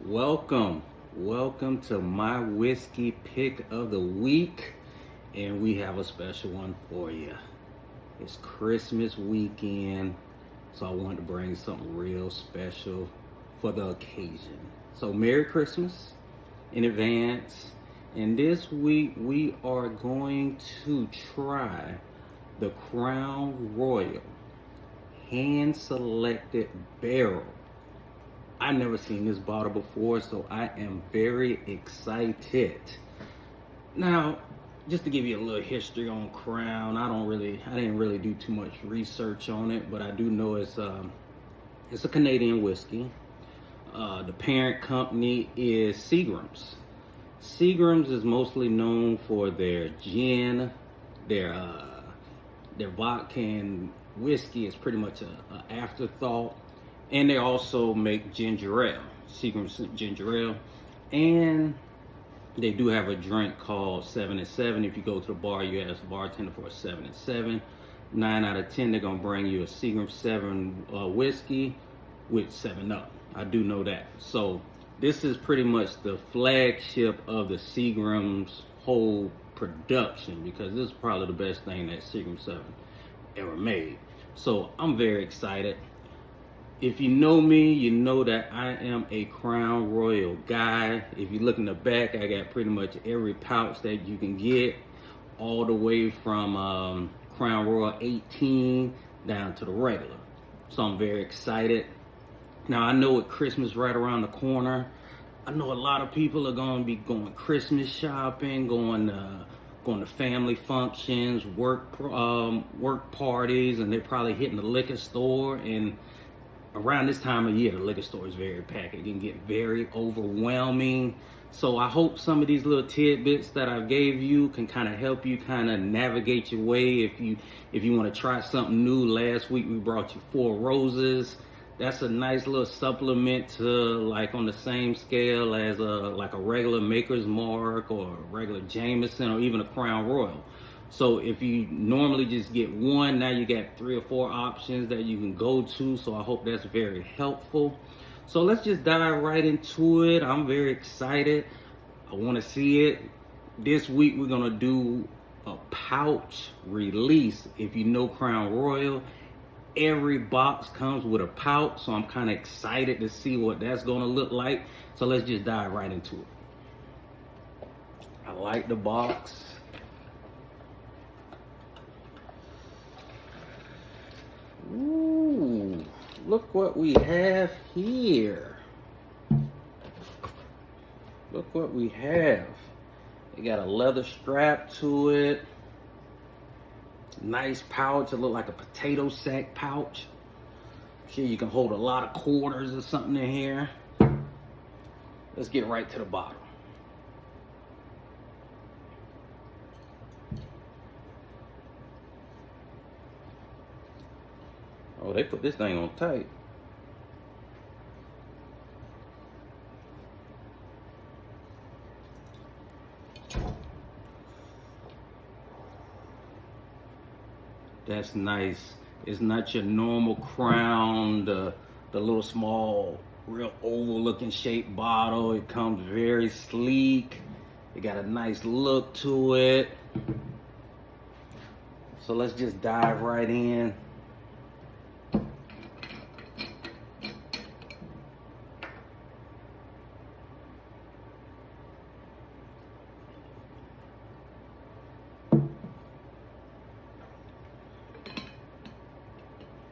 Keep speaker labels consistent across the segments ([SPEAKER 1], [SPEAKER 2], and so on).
[SPEAKER 1] Welcome to my whiskey pick of the week, and we have a special one for you. It's Christmas weekend, so I wanted to bring something real special for the occasion. So Merry Christmas in advance. And this week we are going to try the Crown Royal hand selected barrel. I've never seen this bottle before, so I am very excited. Now, just to give you a little history on Crown, I didn't really do too much research on it, but I do know it's a Canadian whiskey. The parent company is Seagram's. Seagram's is mostly known for their gin, their vodka and whiskey is pretty much an afterthought. And they also make ginger ale, Seagram's ginger ale. And they do have a drink called 7 and 7. If you go to the bar, you ask the bartender for a 7 and 7. 9 out of 10, they're gonna bring you a Seagram's 7 whiskey with 7 Up. I do know that. So this is pretty much the flagship of the Seagram's whole production, because this is probably the best thing that Seagram's 7 ever made. So I'm very excited. If you know me, you know that I am a Crown Royal guy. If you look in the back, I got pretty much every pouch that you can get, all the way from Crown Royal 18 down to the regular. So I'm very excited. Now I know with Christmas right around the corner, I know a lot of people are going to be going Christmas shopping, going to family functions, work parties, and they're probably hitting the liquor store. And around this time of year, the liquor store is very packed. It can get very overwhelming. So I hope some of these little tidbits that I gave you can kind of help you kind of navigate your way. If you want to try something new, last week we brought you Four Roses. That's a nice little supplement to, like, on the same scale as like a regular Maker's Mark or a regular Jameson or even a Crown Royal. So if you normally just get one, now you got 3 or 4 options that you can go to. So I hope that's very helpful. So let's just dive right into it. I'm very excited. I want to see it. This week we're going to do a pouch release. If you know Crown Royal, every box comes with a pouch. So I'm kind of excited to see what that's going to look like. So let's just dive right into it. I like the box. Ooh, look what we have here. Look what we have. It got a leather strap to it. Nice pouch. It look like a potato sack pouch. I'm sure you can hold a lot of quarters or something in here. Let's get right to the bottom. Oh, they put this thing on tight. That's nice. It's not your normal Crown, the little small, real oval looking shaped bottle. It comes very sleek. It got a nice look to it. So let's just dive right in.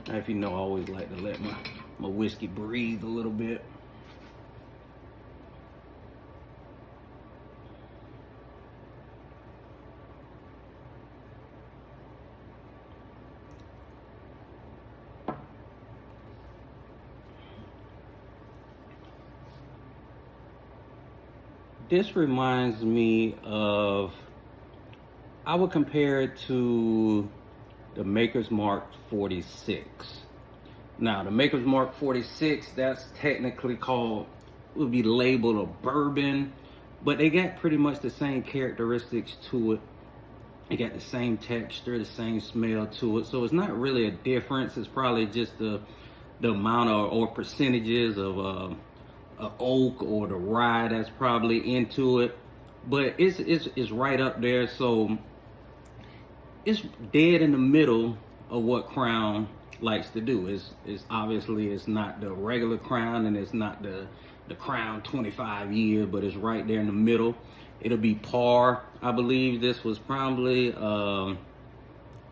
[SPEAKER 1] If you know, I always like to let my whiskey breathe a little bit. This reminds me of, I would compare it to the Maker's Mark 46. Now, the Maker's Mark 46, that's technically called, would be labeled a bourbon, but they got pretty much the same characteristics to it. They got the same texture, the same smell to it. So it's not really a difference. It's probably just the amount or percentages of a oak or the rye that's probably into it, but it's right up there. So it's dead in the middle of what Crown likes to do. It's obviously it's not the regular Crown and it's not the Crown 25 year, but it's right there in the middle. It'll be par. I believe this was probably a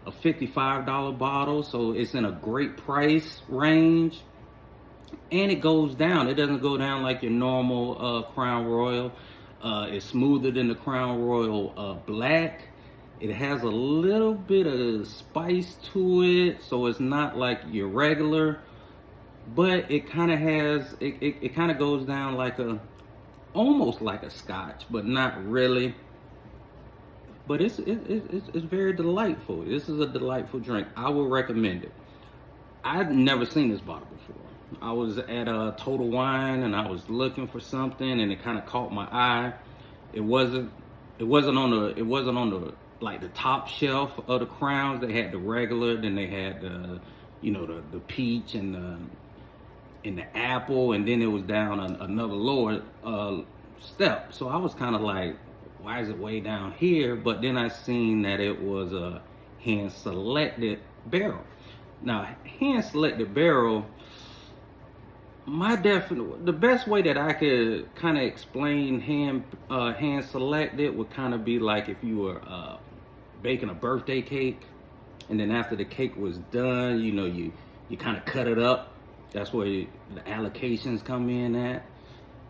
[SPEAKER 1] $55 bottle, so it's in a great price range. And it goes down. It doesn't go down like your normal Crown Royal. It's smoother than the Crown Royal Black. It has a little bit of spice to it, so it's not like your regular, but it kind of has, it kind of goes down like almost like a scotch, but not really. But it's very delightful. This is a delightful drink. I would recommend it. I've never seen this bottle before. I was at a Total Wine and I was looking for something and it kind of caught my eye. It wasn't on the like the top shelf of the Crowns. They had the regular, then they had the the peach and the apple, and then it was down another lower step. So I was kind of like, why is it way down here? But then I seen that it was a hand selected barrel. Now, hand selected barrel, the best way that I could kind of explain hand selected would kind of be like if you were baking a birthday cake, and then after the cake was done, you kind of cut it up. That's where the allocations come in at.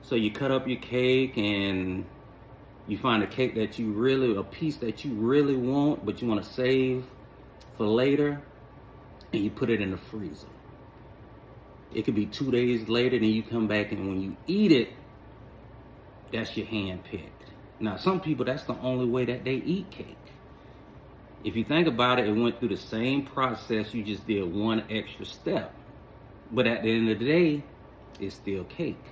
[SPEAKER 1] So you cut up your cake and you find a piece that you really want, but you want to save for later, and you put it in the freezer. It could be 2 days later, then you come back and when you eat it, that's your hand picked. Now, some people, that's the only way that they eat cake. If you think about it, it went through the same process, you just did one extra step. But at the end of the day, it's still cake.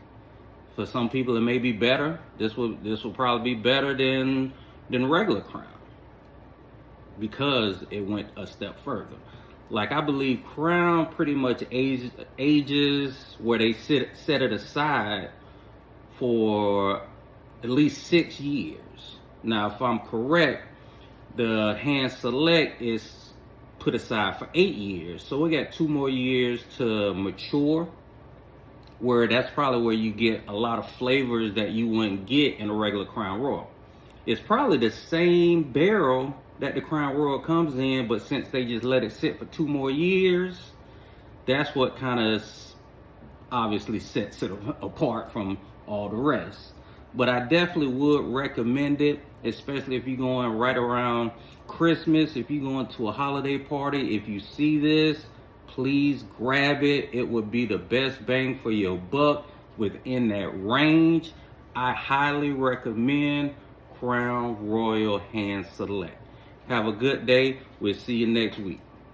[SPEAKER 1] For some people, it may be better. This will probably be better than regular Crown because it went a step further. Like, I believe Crown pretty much ages where they set it aside for at least 6 years. Now, if I'm correct, the Hand Select is put aside for 8 years. So we got 2 more years to mature, where that's probably where you get a lot of flavors that you wouldn't get in a regular Crown Royal. It's probably the same barrel that the Crown Royal comes in, but since they just let it sit for 2 more years, that's what kind of obviously sets it apart from all the rest. But I definitely would recommend it, especially if you're going right around Christmas, if you're going to a holiday party. If you see this, please grab it. It would be the best bang for your buck within that range. I highly recommend Crown Royal Hand Select. Have a good day. We'll see you next week.